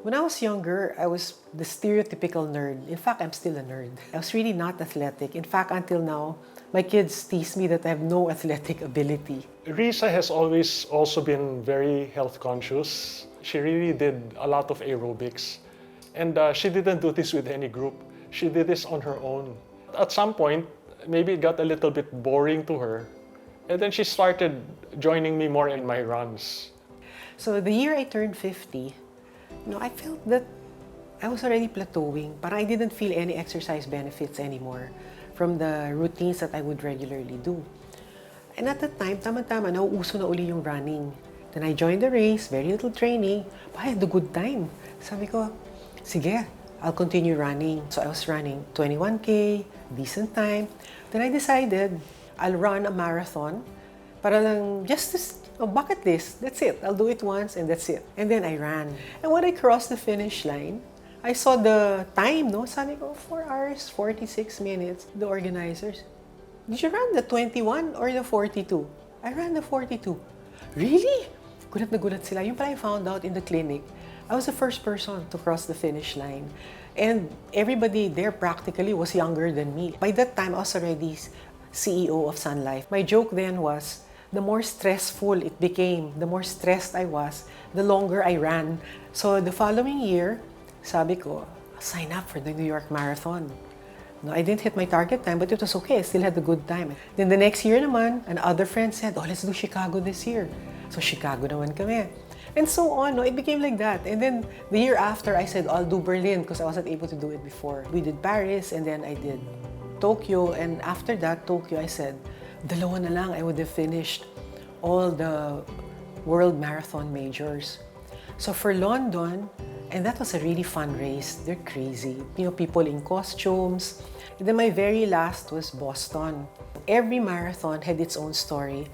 When I was younger, I was the stereotypical nerd. In fact, I'm still a nerd. I was really not athletic. In fact, until now, my kids tease me that I have no athletic ability. Riza has always also been very health conscious. She really did a lot of aerobics. And she didn't do this with any group. She did this on her own. At some point, maybe it got a little bit boring to her. And then she started joining me more in my runs. So the year I turned 50, I felt that I was already plateauing. But I didn't feel any exercise benefits anymore from the routines that I would regularly do. And at that time, tama-tama, nauuso na uli yung running. Then I joined the race, very little training, but I had a good time. Sabi ko, sige, I'll continue running. So I was running 21K, decent time. Then I decided I'll run a marathon para lang just a bucket list. That's it. I'll do it once and that's it. And then I ran. And when I crossed the finish line, I saw the time, no? Sabi ko, 4 hours, 46 minutes. The organizers, did you run the 21 or the 42? I ran the 42. Really? Gulat na gulat sila. Yung pala I found out in the clinic, I was the first person to cross the finish line. And everybody there practically was younger than me. By that time, I was already CEO of Sun Life. My joke then was, the more stressful it became, the more stressed I was, the longer I ran. So the following year, sabi ko, sign up for the New York Marathon. No, I didn't hit my target time, but it was okay. I still had a good time. Then the next year naman, another friend said, oh, let's do Chicago this year. So Chicago naman kami. And so on, no? It became like that. And then the year after, I said, I'll do Berlin because I wasn't able to do it before. We did Paris, and then I did Tokyo. And after that, Tokyo, I said, dalawa na lang, I would have finished all the world marathon majors. So for London, and that was a really fun race. They're crazy. People in costumes. And then my very last was Boston. Every marathon had its own story.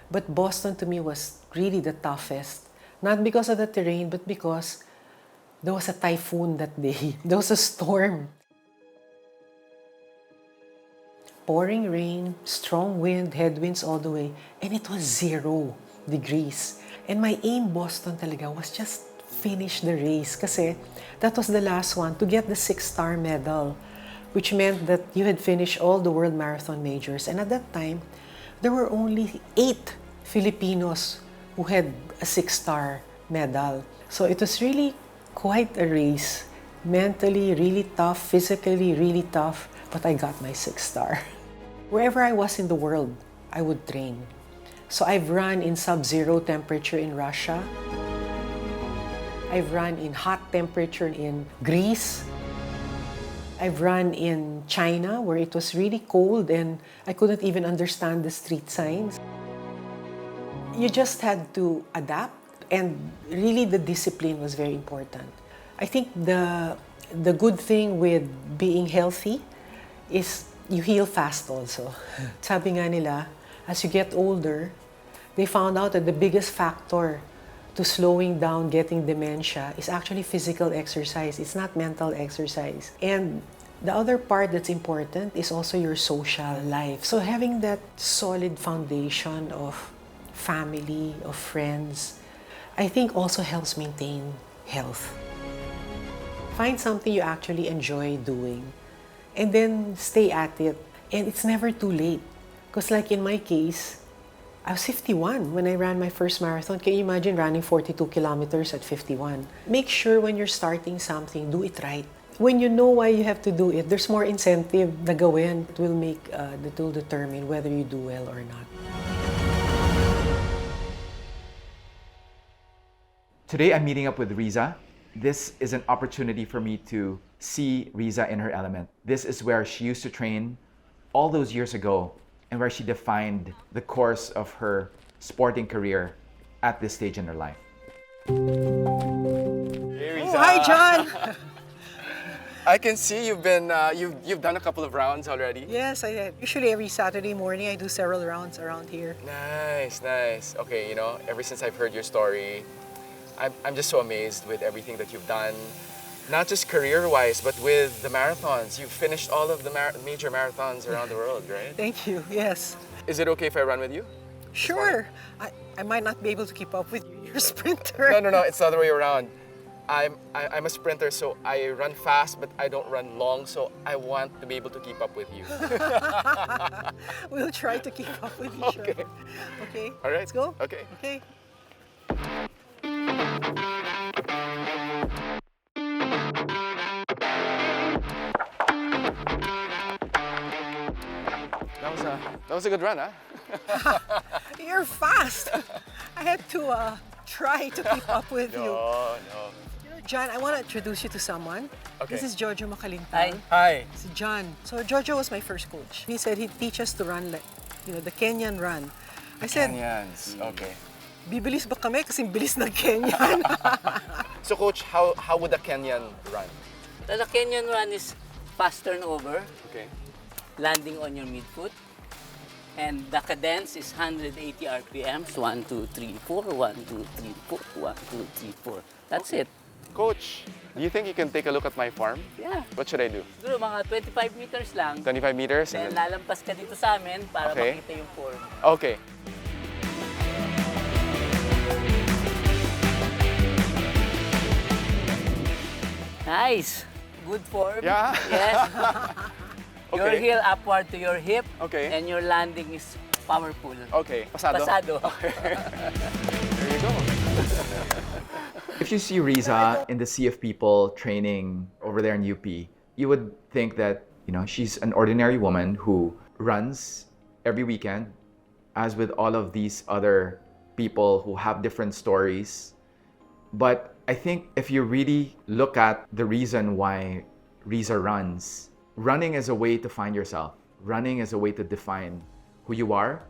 But Boston to me was really the toughest. Not because of the terrain, but because there was a typhoon that day. There was a storm. Pouring rain, strong wind, headwinds all the way. And it was 0 degrees. And my aim, Boston talaga, was just finish the race. Kasi that was the last one to get the 6-star medal, which meant that you had finished all the world marathon majors. And at that time, there were only 8 Filipinos who had a 6-star medal. So it was really quite a race. Mentally really tough, physically really tough, but I got my 6-star. Wherever I was in the world, I would train. So I've run in sub-zero temperature in Russia. I've run in hot temperature in Greece. I've run in China where it was really cold and I couldn't even understand the street signs. You just had to adapt, and really the discipline was very important. I think the good thing with being healthy is you heal fast also. Sabi nga nila, as you get older, they found out that the biggest factor to slowing down getting dementia is actually physical exercise. It's not mental exercise. And the other part that's important is also your social life. So having that solid foundation of family, of friends, I think also helps maintain health. Find something you actually enjoy doing and then stay at it. And it's never too late. Because like in my case, I was 51 when I ran my first marathon. Can you imagine running 42 kilometers at 51? Make sure when you're starting something, do it right. When you know why you have to do it, there's more incentive na gawin. It will determine whether you do well or not. Today I'm meeting up with Riza. This is an opportunity for me to see Riza in her element. This is where she used to train all those years ago and where she defined the course of her sporting career at this stage in her life. Hey, Riza. Oh, hi, John! I can see you've been you've done a couple of rounds already. Yes, I did. Usually every Saturday morning I do several rounds around here. Nice, nice. Okay, ever since I've heard your story, I'm just so amazed with everything that you've done. Not just career-wise, but with the marathons. You've finished all of the major marathons around the world, right? Thank you, yes. Is it okay if I run with you? Sure. I might not be able to keep up with you. You're a sprinter. No, it's the other way around. I'm a sprinter, so I run fast, but I don't run long, so I want to be able to keep up with you. We'll try to keep up with each Okay. other. Okay. All right. Let's go. Okay. Okay. That was a good run, huh? You're fast. I had to try to keep up with you. No. You know, John, I want to introduce you to someone. Okay. This is Jojo Macalintal. Hi. Hi. Si John. So Jojo was my first coach. He said he'd teach us to run like, the Kenyan run. I said, Kenyans. Okay. bibilis ba kami kasing bilis ng Kenyan? So, coach, how would a Kenyan run? The Kenyan run is fast turnover, Okay. landing on your midfoot. And the cadence is 180 RPMs. 1, 2, 3, 4, 1, 2, 3, 4, 1, 2, 3, 4. That's it. Coach, do you think you can take a look at my form? Yeah. What should I do? Siguro mga 25 meters lang. 25 meters? Then And then... lalampas ka dito sa amin para Okay. makita yung form. Okay. Nice. Good form. Yeah. Yes. Your Okay. heel upward to your hip. Okay. And your landing is powerful. Okay. Pasado? Pasado. There you go. If you see Riza in the sea of people training over there in UP, you would think that, she's an ordinary woman who runs every weekend, as with all of these other people who have different stories. But I think if you really look at the reason why Riza runs, running is a way to find yourself. Running is a way to define who you are,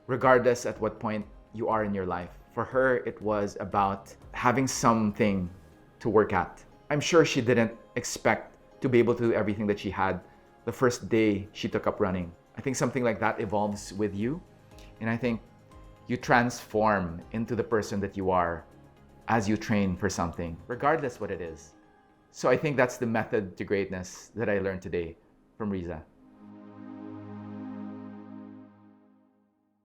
regardless at what point you are in your life. For her, it was about having something to work at. I'm sure she didn't expect to be able to do everything that she had the first day she took up running. I think something like that evolves with you. And I think you transform into the person that you are as you train for something, regardless what it is. So I think that's the method to greatness that I learned today from Riza.